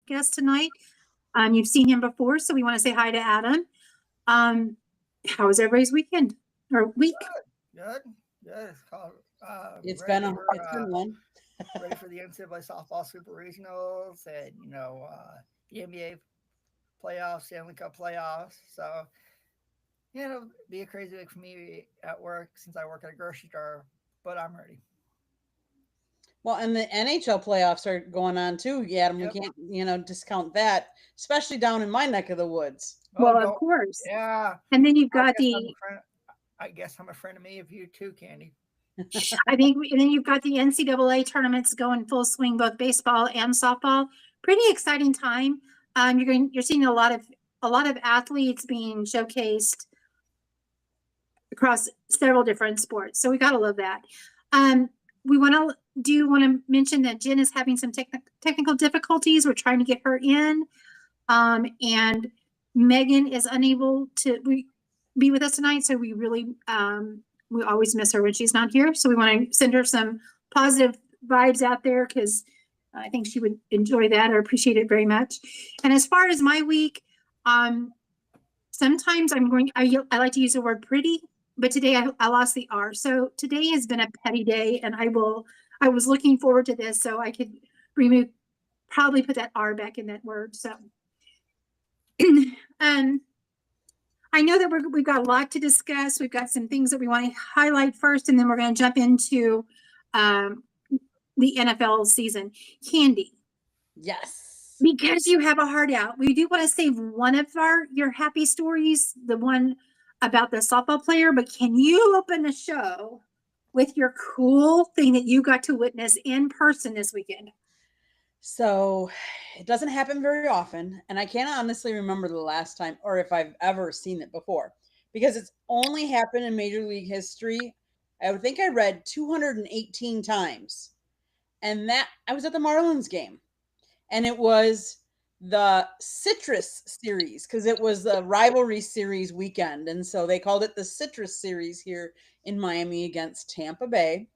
guest tonight. You've seen him before, so we want to say hi to Adam. How was everybody's weekend or week? Good. It's Ready been for one. ready for the NCAA softball super regionals and the NBA playoffs, Stanley Cup playoffs. So it'll be a crazy week for me at work since I work at a grocery store, but I'm ready. Well, and the NHL playoffs are going on too, Adam. Yep. We can't, discount that, especially down in my neck of the woods. Oh, Well, of course. yeah. And then you've I got guess I'm the a friend. I guess I'm a friend of me of you too, Candy. and then you've got the NCAA tournaments going full swing, both baseball and softball. Pretty exciting time. You're seeing a lot of athletes being showcased across several different sports. So we gotta love that. We want to mention that Jen is having some technical difficulties. We're trying to get her in, and Megan is unable to be with us tonight. So we really we always miss her when she's not here. So we want to send her some positive vibes out there because I think she would enjoy that or appreciate it very much. And as far as my week, sometimes I like to use the word pretty, but today I lost the R. So today has been a petty day, and I was looking forward to this so I could probably put that R back in that word. So I know that we've got a lot to discuss. We've got some things that we want to highlight first, and then we're going to jump into the NFL season. Candy. Yes. Because you have a heart out, we do want to save one of your happy stories, the one about the softball player, but can you open the show with your cool thing that you got to witness in person this weekend? So it doesn't happen very often, and I can't honestly remember the last time or if I've ever seen it before because it's only happened in Major League history. I would think I read 218 times, and that I was at the Marlins game, and it was the Citrus Series because it was the rivalry series weekend, and so they called it the Citrus Series here in Miami against Tampa Bay.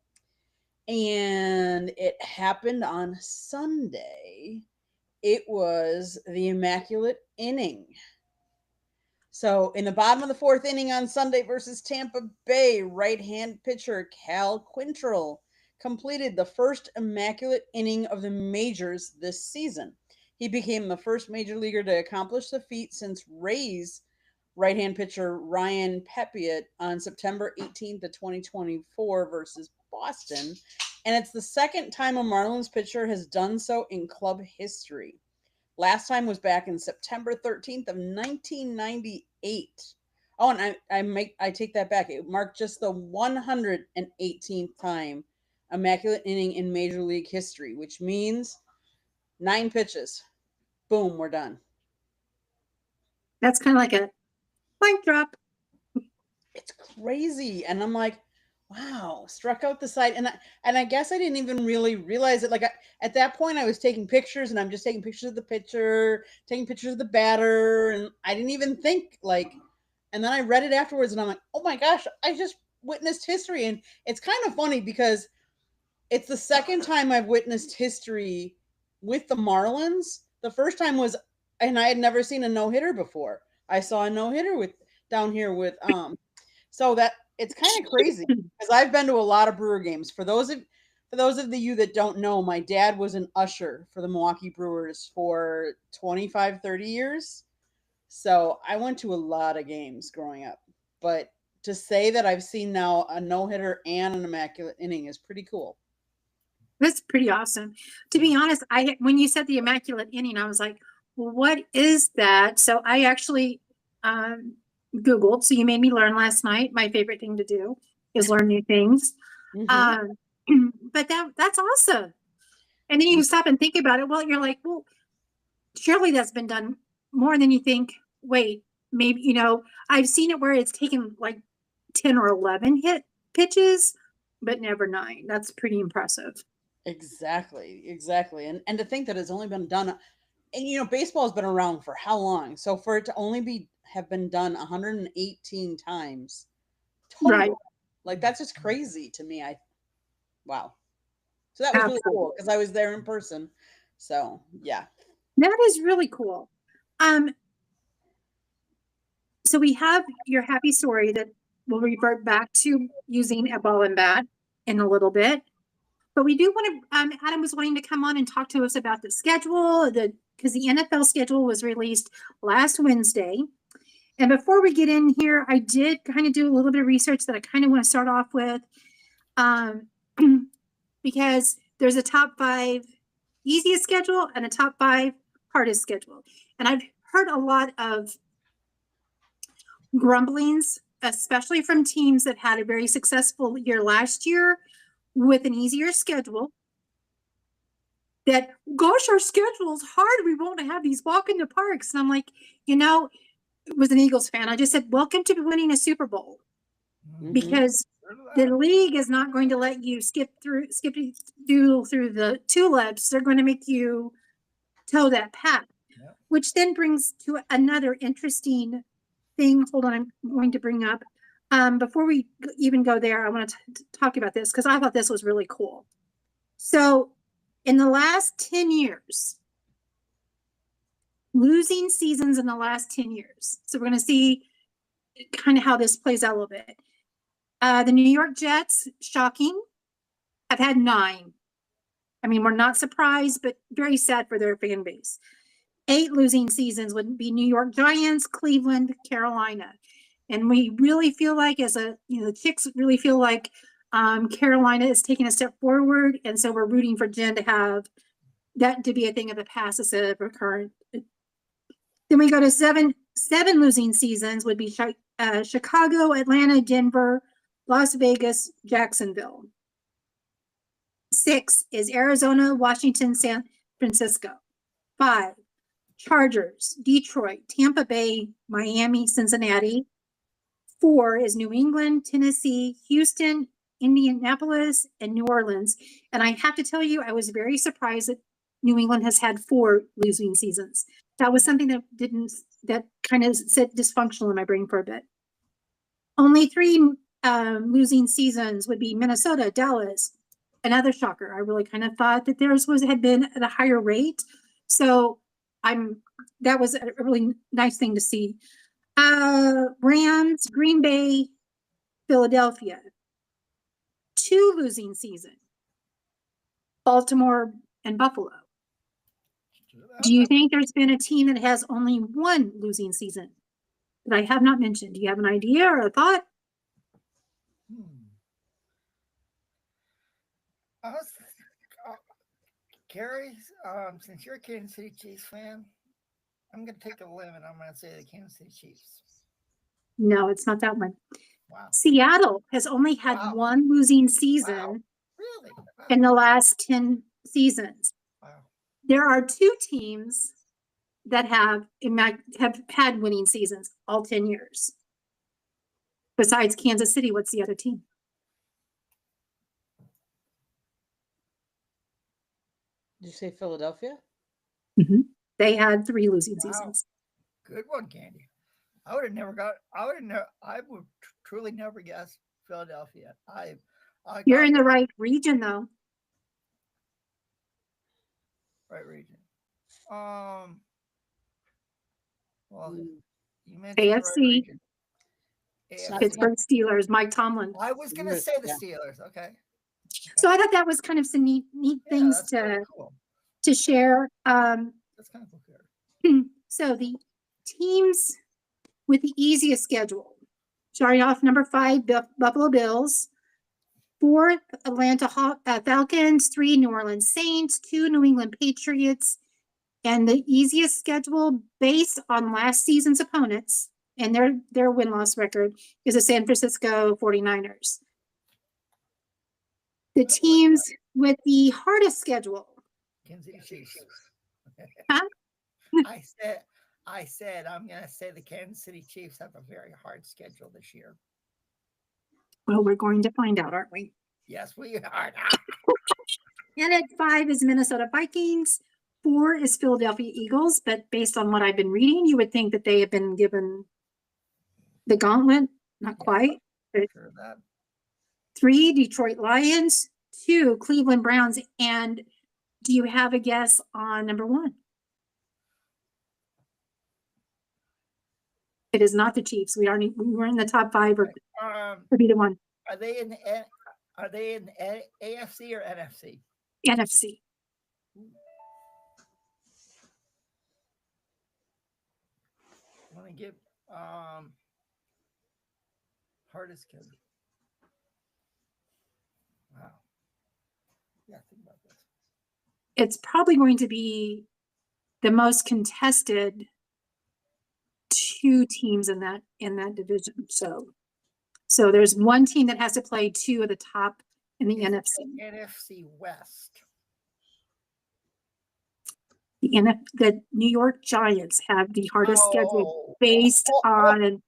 And it happened on Sunday. It was the Immaculate Inning. So, in the bottom of the fourth inning on Sunday versus Tampa Bay, right-hand pitcher Cal Quintrell completed the first Immaculate Inning of the majors this season. He became the first major leaguer to accomplish the feat since Rays right-hand pitcher Ryan Pepiot on September 18th of 2024 versus Boston. And it's the second time a Marlins pitcher has done so in club history. Last time was back in September 13th of 1998. Oh, and I take that back. It marked just the 118th time Immaculate Inning in Major League history, which means 9 pitches. Boom, we're done. That's kind of like a mic drop. It's crazy. And I'm like, wow, struck out the side. And I guess I didn't even really realize it. Like at that point I was taking pictures and I'm just taking pictures of the pitcher, taking pictures of the batter. And I didn't even think and then I read it afterwards and I'm like, oh my gosh, I just witnessed history. And it's kind of funny because it's the second time I've witnessed history with the Marlins. The first time was, and I had never seen a no-hitter before. I saw a no-hitter down here with so that it's kind of crazy because I've been to a lot of Brewer games. For those of you that don't know, my dad was an usher for the Milwaukee Brewers for 25, 30 years. So I went to a lot of games growing up. But to say that I've seen now a no-hitter and an Immaculate Inning is pretty cool. That's pretty awesome. To be honest, when you said the Immaculate Inning, I was like, well, what is that? So I actually Googled. So you made me learn last night. My favorite thing to do is learn new things. Mm-hmm. But that's awesome. And then you stop and think about it. Well, you're like, well, surely that's been done more than you think. Wait, maybe, I've seen it where it's taken like 10 or 11 hit pitches, but never 9. That's pretty impressive. Exactly. And to think that it's only been done, and baseball has been around for how long? So for it to only have been done 118 times total, right? Like that's just crazy to me. Wow. So that was really cool because I was there in person. So yeah. That is really cool. So we have your happy story that we'll revert back to using a ball and bat in a little bit. But we do want to, Adam was wanting to come on and talk to us about the schedule, because the NFL schedule was released last Wednesday. And before we get in here, I did kind of do a little bit of research that I kind of want to start off with, because there's a top 5 easiest schedule and a top 5 hardest schedule. And I've heard a lot of grumblings, especially from teams that had a very successful year last year with an easier schedule, that, gosh, our schedule is hard. We won't have these walk in the parks. And I'm like, it was an Eagles fan. I just said, welcome to winning a Super Bowl, because the league is not going to let you skip through the tulips. They're going to make you toe that path, which then brings to another interesting thing. Hold on, I'm going to bring up, before we even go there, I want to talk about this because I thought this was really cool. So in the last 10 years, losing seasons in the last 10 years. So we're going to see kind of how this plays out a little bit. The New York Jets, shocking, have had 9. I mean, we're not surprised, but very sad for their fan base. 8 losing seasons would be New York Giants, Cleveland, Carolina. And we really feel like, the Chicks really feel like Carolina is taking a step forward. And so we're rooting for Jen to have that to be a thing of the past instead of recurrent. Then we go to 7 losing seasons would be Chicago, Atlanta, Denver, Las Vegas, Jacksonville. 6 is Arizona, Washington, San Francisco. 5, Chargers, Detroit, Tampa Bay, Miami, Cincinnati. 4 is New England, Tennessee, Houston, Indianapolis, and New Orleans. And I have to tell you, I was very surprised that New England has had 4 losing seasons. That was something that kind of set dysfunctional in my brain for a bit. Only 3 losing seasons would be Minnesota, Dallas. Another shocker. I really kind of thought that theirs had been at a higher rate. So that was a really nice thing to see. Rams, Green Bay, Philadelphia. 2 losing seasons. Baltimore and Buffalo. Do you think there's been a team that has only 1 losing season that I have not mentioned? Do you have an idea or a thought? Kari, since you're a Kansas City Chiefs fan, I'm going to take a limb and I'm going to say the Kansas City Chiefs. No, it's not that one. Wow. Seattle has only had 1 losing season. Wow. Really? Wow. In the last 10 seasons. Wow. There are 2 teams that have had winning seasons all 10 years. Besides Kansas City, what's the other team? Did you say Philadelphia? Mm-hmm. They had 3 losing seasons. Good one, Candy. I would truly never guess Philadelphia. You're in the right region, though. Right region. Well, you mentioned AFC. the right region. AFC. Pittsburgh Steelers, Mike Tomlin. I was going to say the Steelers. Okay. So I thought that was kind of some neat things to share. That's kind of cool. So the teams with the easiest schedule, starting off number 5, Buffalo Bills. 4, Atlanta Falcons. 3, New Orleans Saints. 2, New England Patriots. And the easiest schedule based on last season's opponents and their win-loss record is the San Francisco 49ers. The teams with the hardest schedule. Kansas City Chiefs. Huh? I said I'm going to say the Kansas City Chiefs have a very hard schedule this year. Well, we're going to find out, aren't we? Yes, we are. And at 5 is Minnesota Vikings. 4 is Philadelphia Eagles. But based on what I've been reading, you would think that they have been given the gauntlet. Not quite. Sure that. 3, Detroit Lions. 2, Cleveland Browns. And do you have a guess on number 1? It is not the Chiefs. We were in the top 5 or be the one. Are they in AFC or NFC? NFC. Let me give hardest schedule. Wow. Yeah, think about this. It's probably going to be the most contested 2 teams in that division. So there's one team that has to play 2 of the top in the NFC. NFC West. The New York Giants have the hardest schedule based on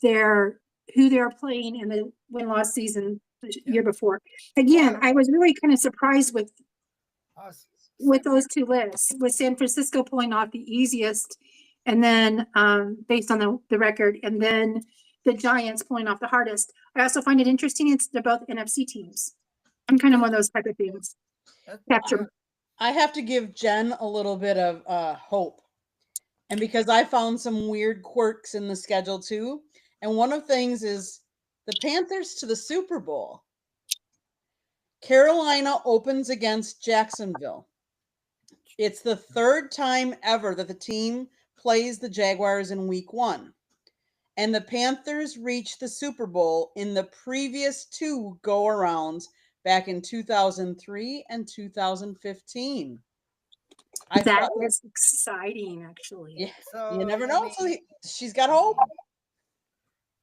who they're playing in the win-loss season the year before. Again, I was really kind of surprised with those 2 lists, with San Francisco pulling off the easiest, and then based on the record, and then the Giants pulling off the hardest. I also find it interesting. They're both NFC teams. I'm kind of one of those type of things. I have to give Jen a little bit of hope. And because I found some weird quirks in the schedule too. And one of the things is the Panthers to the Super Bowl. Carolina opens against Jacksonville. It's the 3rd time ever that the team plays the Jaguars in week 1. And the Panthers reached the Super Bowl in the previous 2 go-arounds back in 2003 and 2015. That is exciting, actually. Yeah, so, you never know. So she's got hope.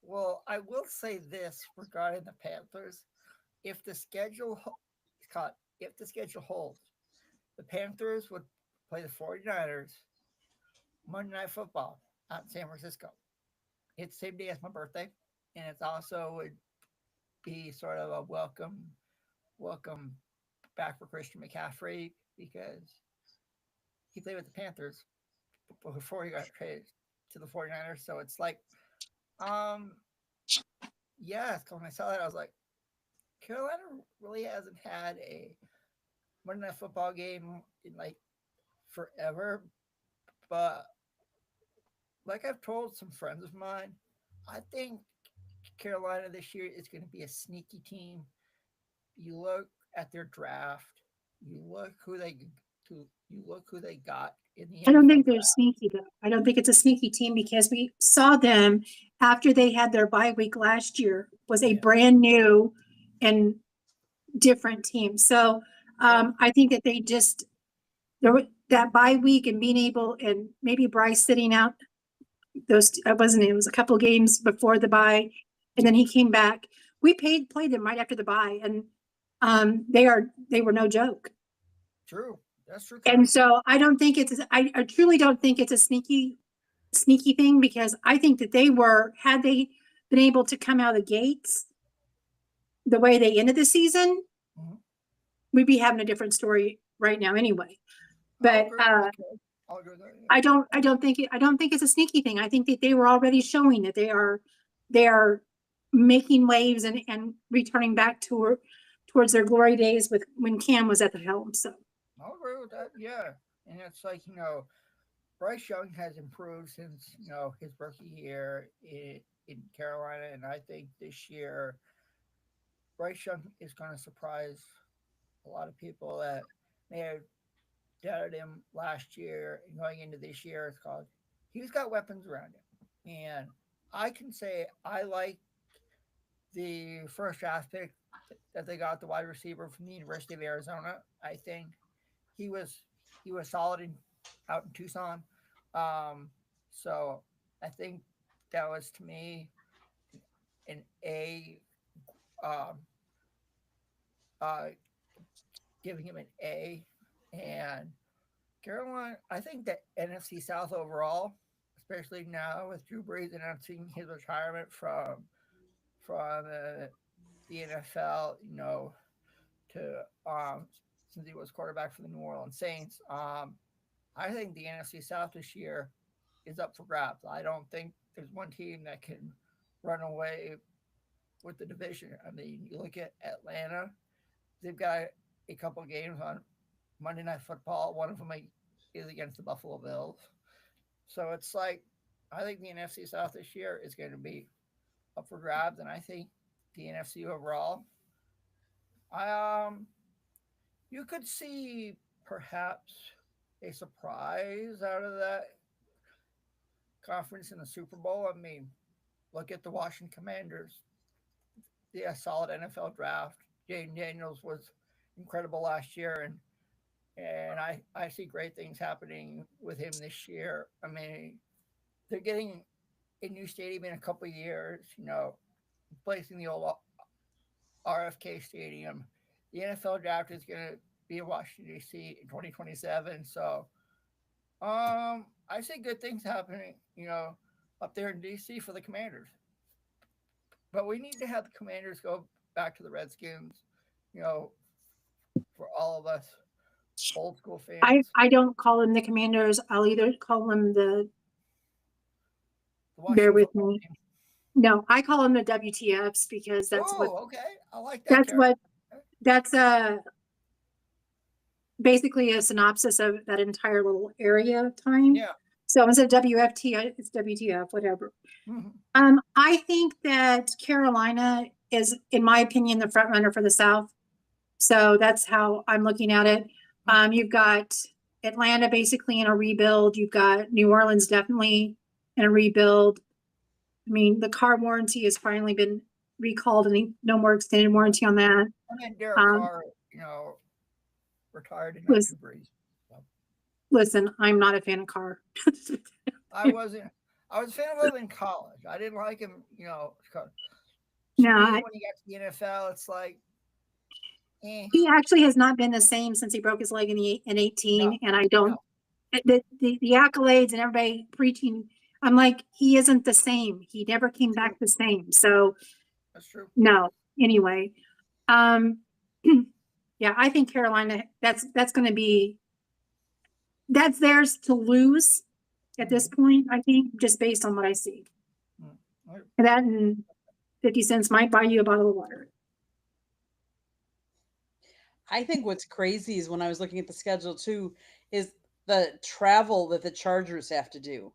Well, I will say this regarding the Panthers: if the schedule holds, the Panthers would play the 49ers Monday Night Football out in San Francisco. It's the same day as my birthday, and it also would be sort of a welcome back for Christian McCaffrey, because he played with the Panthers before he got traded to the 49ers. So it's like, yeah, when I saw that, I was like, Carolina really hasn't had a Monday Night Football game in like forever. But like I've told some friends of mine, I think Carolina this year is going to be a sneaky team. You look at their draft, you look who they got in the. I don't think they're sneaky though. I don't think it's a sneaky team, because we saw them after they had their bye week last year was a brand new and different team. So I think that they just that bye week and being able, and maybe Bryce sitting out it was a couple games before the bye, and then he came back. We played them right after the bye, and they were no joke. True. That's true. And so I don't think I truly don't think it's a sneaky thing, because I think that had they been able to come out of the gates the way they ended the season, we'd be having a different story right now anyway. But I don't think it's a sneaky thing. I think that they were already showing that they are making waves and returning back towards their glory days when Cam was at the helm. So I'll agree with that. Yeah. And it's like, Bryce Young has improved since, his rookie year in Carolina. And I think this year, Bryce Young is going to surprise a lot of people that may have doubted him last year and going into this year. It's called, he's got weapons around him. And I can say I like the first draft pick that they got, the wide receiver from the University of Arizona. I think he was solid out in Tucson. So I think that was, to me, an A. Giving him an A. And Carolina, I think that NFC South overall, especially now with Drew Brees announcing his retirement from the NFL, to since he was quarterback for the New Orleans Saints, I think the NFC South this year is up for grabs. I don't think there's one team that can run away with the division. I mean, you look at Atlanta, they've got a couple of games on Monday Night Football. One of them is against the Buffalo Bills. So it's like, I think the NFC South this year is going to be up for grabs, and I think the NFC overall. I you could see perhaps a surprise out of that conference in the Super Bowl. I mean, look at the Washington Commanders. Yeah, solid NFL draft. Jaden Daniels was incredible last year, and I see great things happening with him this year. I mean, they're getting a new stadium in a couple of years. You know, replacing the old RFK Stadium. The NFL draft is going to be in Washington D.C. in 2027. So, I see good things happening. You know, up there in D.C. for the Commanders. But we need to have the Commanders go back to the Redskins. You know, for all of us old school fans. I don't call them the Commanders. I'll either call them the, bear with me. No, I call them the WTFs because that's what, okay. I like that. that's basically a synopsis of that entire little area of time. Yeah. So instead of WFT, it's WTF, whatever. Mm-hmm. I think that Carolina is, in my opinion, the front runner for the South. So that's how I'm looking at it. You've got Atlanta basically in a rebuild. You've got New Orleans definitely in a rebuild. I mean, the car warranty has finally been recalled and no more extended warranty on that. And then Derek Carr, you know, retired in Listen, breeze. So. Listen, I'm not a fan of Carr. I wasn't. I was a fan of him in college. I didn't like him, you know. No, when he got to the NFL, it's like he actually has not been the same since he broke his leg in 18. No, and I don't. No. The accolades and everybody preaching. I'm like, he isn't the same. He never came back the same. So that's true. No. Anyway, yeah, I think Carolina. That's going to be. That's theirs to lose at this point. I think just based on what I see. And that and 50 cents might buy you a bottle of water. I think what's crazy is when I was looking at the schedule too, is the travel that the Chargers have to do.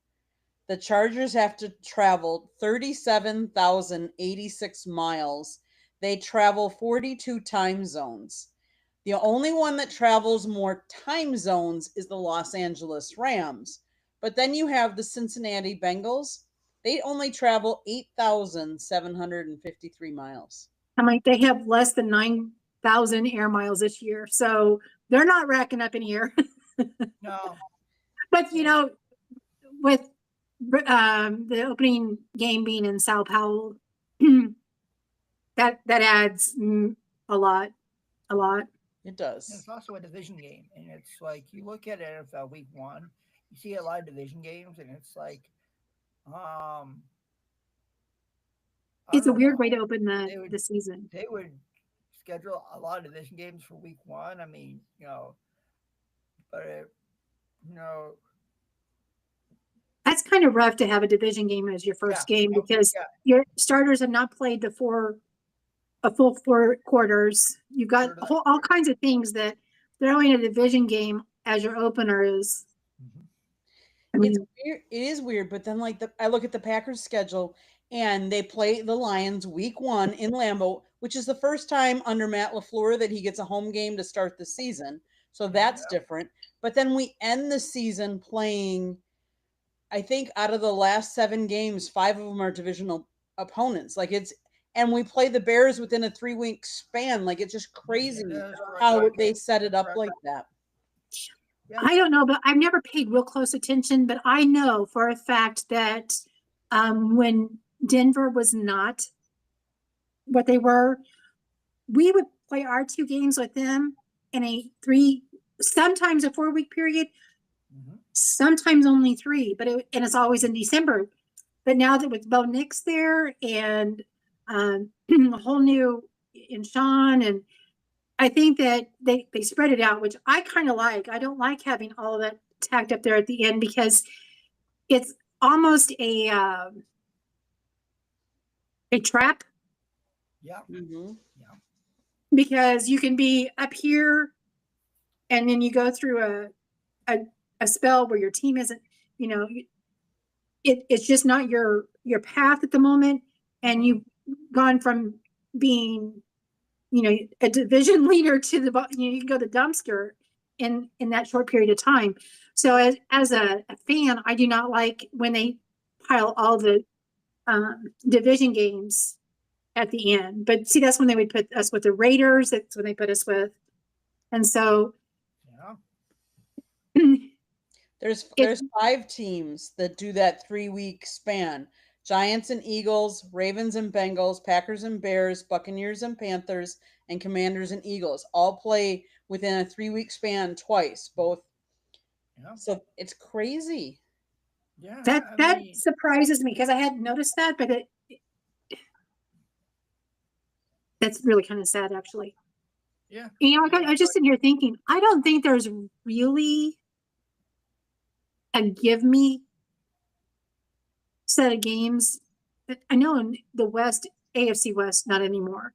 The Chargers have to travel 37,086 miles. They travel 42 time zones. The only one that travels more time zones is the Los Angeles Rams. But then you have the Cincinnati Bengals. They only travel 8,753 miles. I'm like, they have less than 9,000 air miles this year. So they're not racking up any air. No. But, you know, with the opening game being in Sao Paulo, that adds a lot. It does. And it's also a division game, and it's like you look at NFL Week 1, you see a lot of division games, and it's like, it's a weird way to open the season. They would schedule a lot of division games for Week 1. I mean, you know, but that's kind of rough to have a division game as your first game because your starters have not played a full 4 quarters. You've got all kinds of things that throwing a division game as your opener is. I mean, it's weird. It is weird, but then like I look at the Packers schedule and they play the Lions Week 1 in Lambeau, which is the first time under Matt LaFleur that he gets a home game to start the season. So that's different. But then we end the season playing, I think out of the last 7 games, 5 of them are divisional opponents. Like and we play the Bears within a 3-week span. Like it's just crazy how they set it up like that. I don't know, but I've never paid real close attention, but I know for a fact that when Denver was not what they were, we would play our 2 games with them in sometimes a 4-week period, sometimes only 3, and it's always in December. But now that with Bo Nix there and a whole new in Sean, and I think that they spread it out, which I kind of like. I don't like having all of that tacked up there at the end because it's almost a trap. Yeah. Mm-hmm. Yeah. Because you can be up here and then you go through a spell where your team isn't, it's just not your path at the moment, and you've gone from being, a division leader to you go to the dumpster in that short period of time. So as a fan, I do not like when they pile all the division games at the end. But see, that's when they would put us with the Raiders. That's when they put us with, and so Yeah. There's 5 teams that do that 3-week span. Giants and Eagles, Ravens and Bengals, Packers and Bears, Buccaneers and Panthers, and Commanders and Eagles all play within a 3-week span twice, both. Yeah. So it's crazy. Yeah. that surprises me because I hadn't noticed that, but that's really kind of sad, actually. Yeah. I was just sitting here thinking, I don't think there's really a give me set of games. I know in the West, AFC West, not anymore.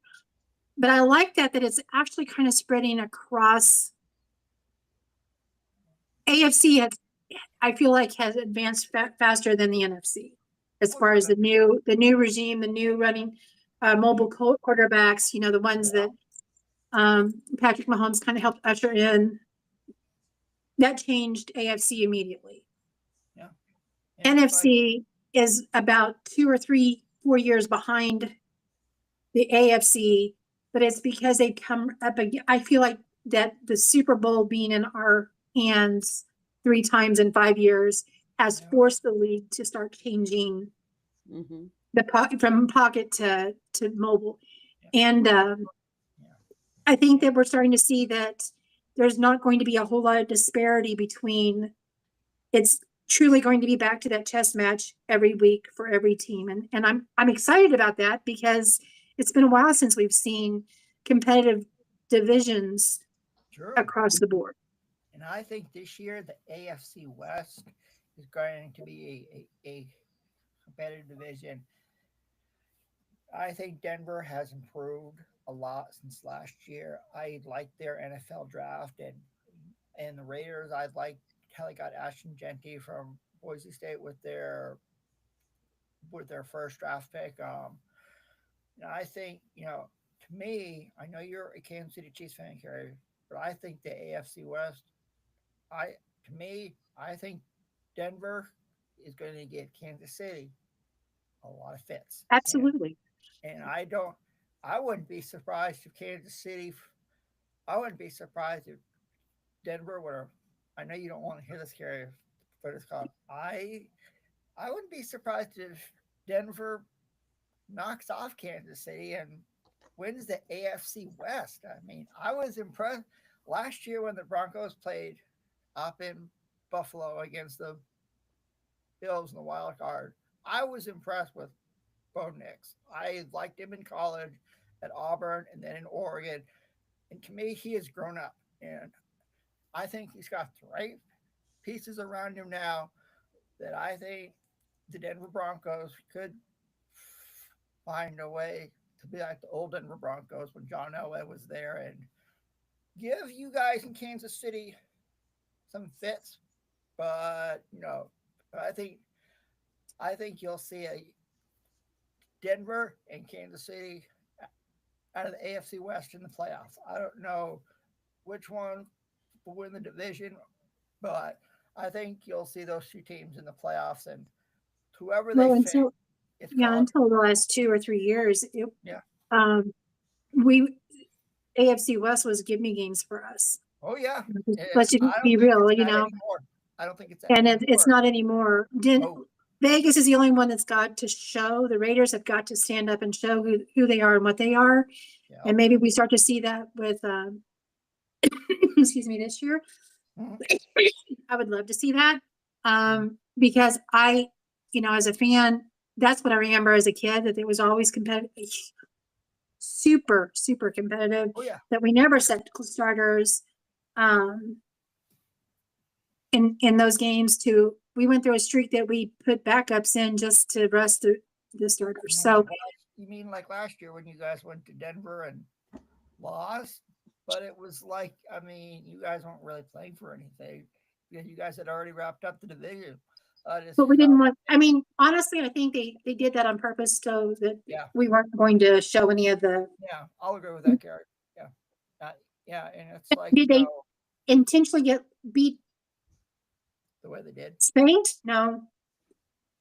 But I like that it's actually kind of spreading across. AFC I feel like has advanced faster than the NFC as far as the new regime, the new running mobile quarterbacks. The ones that Patrick Mahomes kind of helped usher in. That changed AFC immediately. Yeah. NFC is about 2 or 3, 4 years behind the AFC, but it's because they come up again. I feel like that the Super Bowl being in our hands 3 times in 5 years has forced the league to start changing from pocket to mobile. And I think that we're starting to see that there's not going to be a whole lot of disparity between. It's truly going to be back to that chess match every week for every team, and I'm excited about that because it's been a while since we've seen competitive divisions across the board. And I think this year the AFC West is going to be a competitive division. I think Denver has improved a lot since last year. I like their NFL draft, and the Raiders. I like how they got Ashton Genty from Boise State with their first draft pick. I think to me, I know you're a Kansas City Chiefs fan, Kari, but I think the AFC West. I think Denver is going to give Kansas City a lot of fits. Absolutely. And I wouldn't be surprised if Kansas City. I wouldn't be surprised if Denver would have. I know you don't want to hear this, Kari, but it's called. I wouldn't be surprised if Denver knocks off Kansas City and wins the AFC West. I mean, I was impressed last year when the Broncos played up in Buffalo against the Bills in the wild card. I was impressed with Bo Nix. I liked him in college at Auburn and then in Oregon. And to me, he has grown up. And I think he's got the right pieces around him now that I think the Denver Broncos could find a way to be like the old Denver Broncos when John Elway was there and give you guys in Kansas City some fits. But I think you'll see a Denver and Kansas City out of the AFC West in the playoffs. I don't know which one will win the division, but I think you'll see those 2 teams in the playoffs, and whoever they until the last 2 or 3 years, AFC West was give me games for us. Oh yeah, let's be real, I don't think it's and it's not anymore. Vegas is the only one that's got to show. The Raiders have got to stand up and show who they are and what they are. Yeah. And maybe we start to see that with, excuse me, this year. I would love to see that because as a fan, that's what I remember as a kid, that it was always competitive, super, super competitive. Oh, yeah. That we never set starters in those games we went through a streak that we put backups in just to rest the starters. So you mean like last year when you guys went to Denver and lost? But it was like, I mean, you guys weren't really playing for anything because you guys had already wrapped up the division. But we didn't want, I mean, honestly, I think they did that on purpose so that Yeah. we weren't going to show any of the, Yeah, I'll agree with that, Gary. Yeah. Yeah, and it's like, did they intentionally get beat, the way they did. spanked? No.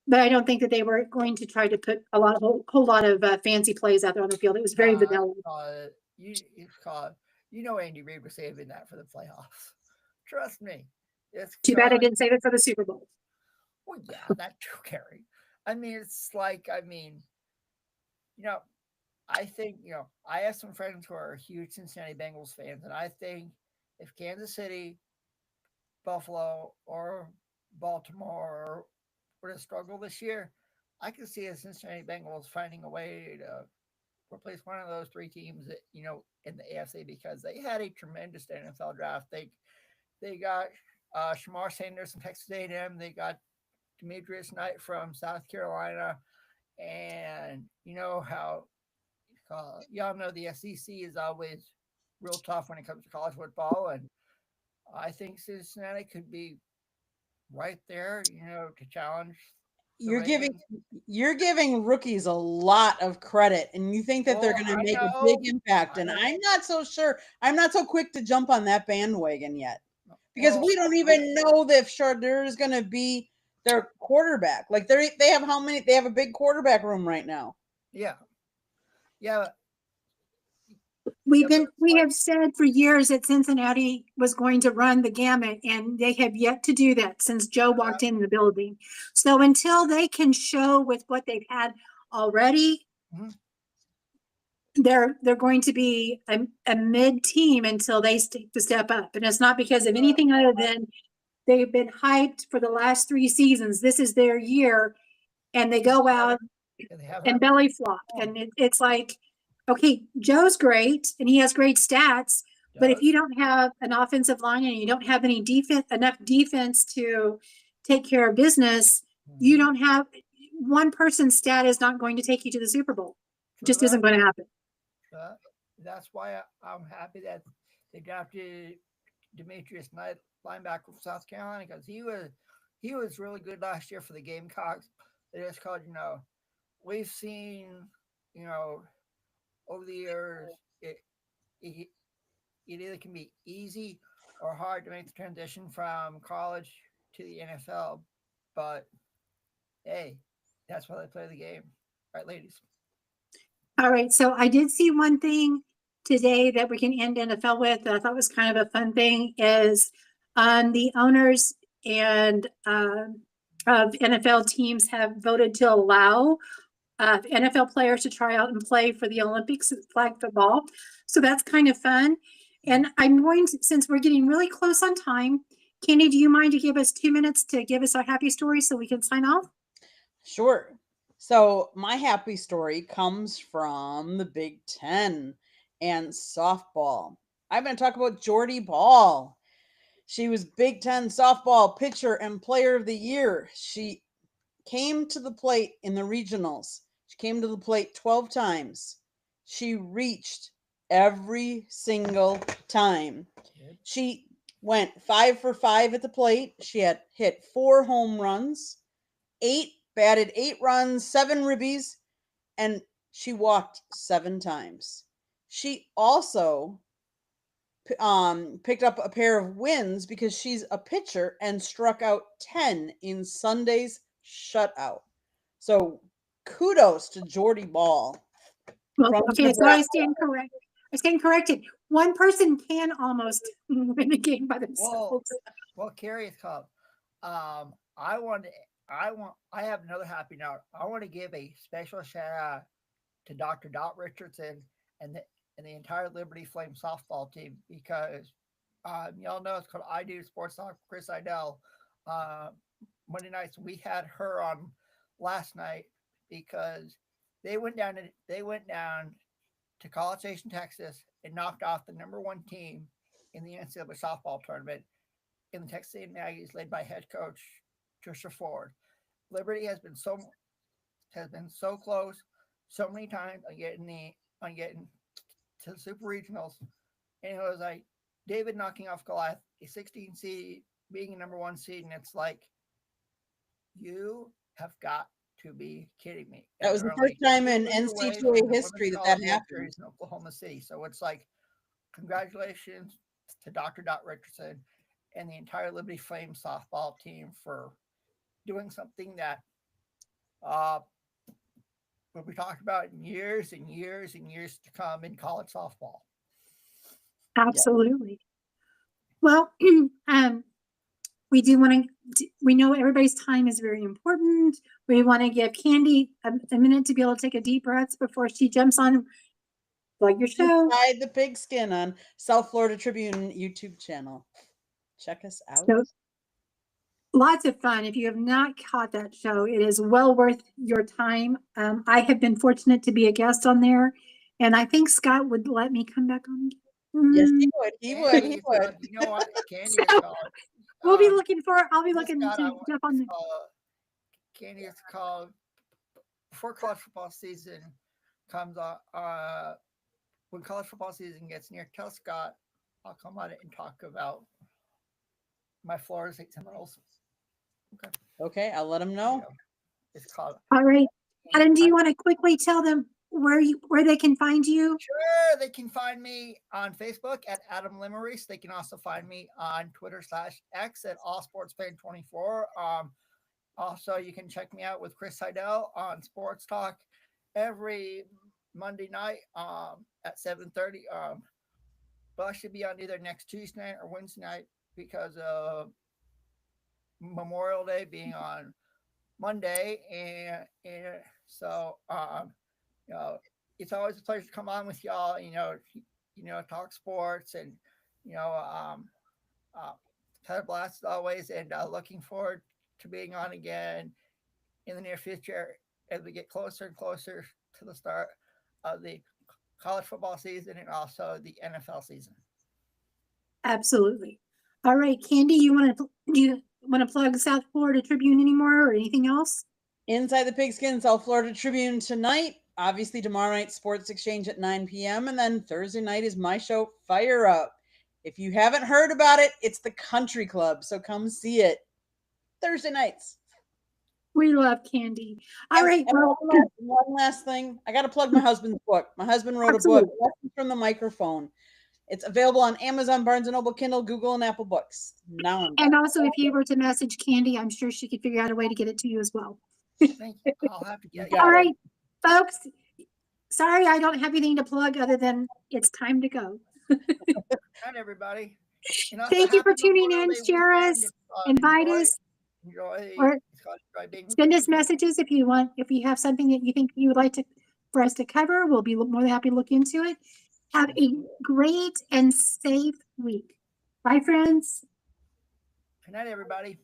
But I don't think that they were going to try to put a whole lot of fancy plays out there on the field. It was very vanilla. Andy Reid was saving that for the playoffs. Trust me. It's Too bad I didn't save it for the Super Bowl. Well, yeah, that too, Gary. I mean, it's like, I think, I have some friends who are huge Cincinnati Bengals fans, and I think if Kansas City, Buffalo, or Baltimore were to struggle this year, I could see the Cincinnati Bengals finding a way to replace one of those three teams that, in the AFC, because they had a tremendous NFL draft. They got Shamar Sanders from Texas A&M. They got Demetrius Knight from South Carolina. And you know how y'all know the SEC is always real tough when it comes to college football. And I think Cincinnati could be right there, to challenge. You're giving rookies a lot of credit, and you think that they're going to make a big impact. And I'm not so sure. I'm not so quick to jump on that bandwagon yet, because we don't even know if Shardeur is going to be their quarterback. Like they have how many? They have a big quarterback room right now. Yeah. We have said for years that Cincinnati was going to run the gamut, and they have yet to do that since Joe walked in the building. So until they can show with what they've had already, they're going to be a mid team until they step up. And it's not because of anything other than they've been hyped for the last 3 seasons. This is their year, and they go out and belly flop. And it's like, okay, Joe's great and he has great stats, but if you don't have an offensive line and you don't have enough defense to take care of business, you don't have one person's stat is not going to take you to the Super Bowl. It just isn't going to happen. That's why I'm happy that they drafted Demetrius Knight, linebacker from South Carolina, because he was really good last year for the Gamecocks. They just called, we've seen, over the years, it either can be easy or hard to make the transition from college to the NFL. But hey, that's why they play the game, right, ladies? All right. So I did see one thing today that we can end NFL with that I thought was kind of a fun thing is the owners and of NFL teams have voted to allow NFL players to try out and play for the Olympics flag football. So that's kind of fun. And I'm going to, since we're getting really close on time, Kenny, do you mind to give us 2 minutes to give us our happy story so we can sign off? Sure. So my happy story comes from the Big Ten and softball. I'm going to talk about Jordy Ball. She was Big Ten softball pitcher and player of the year. She came to the plate in the regionals. She came to the plate 12 times. She reached every single time. She went 5 for 5 at the plate. She had hit 4 home runs, batted 8 runs, 7 ribbies, and she walked 7 times. She also picked up a pair of wins because she's a pitcher and struck out 10 in Sunday's shutout. So kudos to Jordy Ball. Well, okay, so I stand corrected. One person can almost win a game by themselves. Well, Kari, I have another happy note. I want to give a special shout out to Dr. Dot Richardson and the entire Liberty Flame softball team, because y'all know it's called I Do Sports Talk. Chris Idell. Monday nights we had her on last night because they went down to College Station, Texas, and knocked off the number 1 team in the NCAA softball tournament in the Texas A&M Aggies, led by head coach Trisha Ford. Liberty has been so close so many times on getting to the Super Regionals, and it was like David knocking off Goliath, a 16 seed being a number 1 seed, and it's like You have got to be kidding me. That And was the they're first only time in 2 weeks away NCAA from the Women's history that College World happened. Series in Oklahoma City. So it's like, congratulations to Dr. Dot Richardson and the entire Liberty Flame softball team for doing something that will be talked about in years and years and years to come in college softball. Absolutely. Well, we do want to, we know everybody's time is very important. We want to give Candy a minute to be able to take a deep breath before she jumps on plug your show. Inside the Pigskin on South Florida Tribune YouTube channel. Check us out. So, lots of fun. If you have not caught that show, it is well worth your time. I have been fortunate to be a guest on there, and I think Scott would let me come back on. Yes, he would. He would. Candy He is would. called- you know what? Candy So, is called. We'll be looking for. I'll be Miss looking Scott, I to want- jump on there. Candy is called before college football season comes on. When college football season gets near, tell Scott I'll come on it and talk about my Florida State Seminoles. Okay, I'll let him know. It's called. All right, Adam. Do you want to quickly tell them where they can find you? Sure, they can find me on Facebook at Adam Limeris. They can also find me on Twitter/X at AllSportsFan24. Also, you can check me out with Chris Heidel on Sports Talk every Monday night at 7:30. But I should be on either next Tuesday night or Wednesday night because of Memorial Day being on Monday, and so you know, it's always a pleasure to come on with y'all. Talk sports and had a blast as always, and looking forward to being on again in the near future as we get closer and closer to the start of the college football season and also the NFL season. Absolutely. All right, Candy. Do you want to plug South Florida Tribune anymore or anything else? Inside the Pigskin, South Florida Tribune tonight. Obviously, tomorrow night, Sports Exchange at 9 p.m. And then Thursday night is my show, Fire Up. If you haven't heard about it, it's the Country Club. So come see it Thursday nights. We love Candy. All right. Well, one last thing. I got to plug my husband's book. My husband wrote Absolutely. a book, Lessons from the Microphone. It's available on Amazon, Barnes & Noble, Kindle, Google, and Apple Books. Now and also, if you were to message Candy, I'm sure she could figure out a way to get it to you as well. Thank you. I'll have to get Got All it. right, folks. Sorry, I don't have anything to plug other than it's time to go. Night, everybody. And also, Thank you for happy tuning Memorial in. Day Share weekend. us, It's, invite enjoy- us, Enjoy. or It's called Enjoy Being with send us People. messages if you want. If you have something that you think you would like for us to cover, we'll be more than happy to look into it. Have a great and safe week. Bye, friends. Good night, everybody.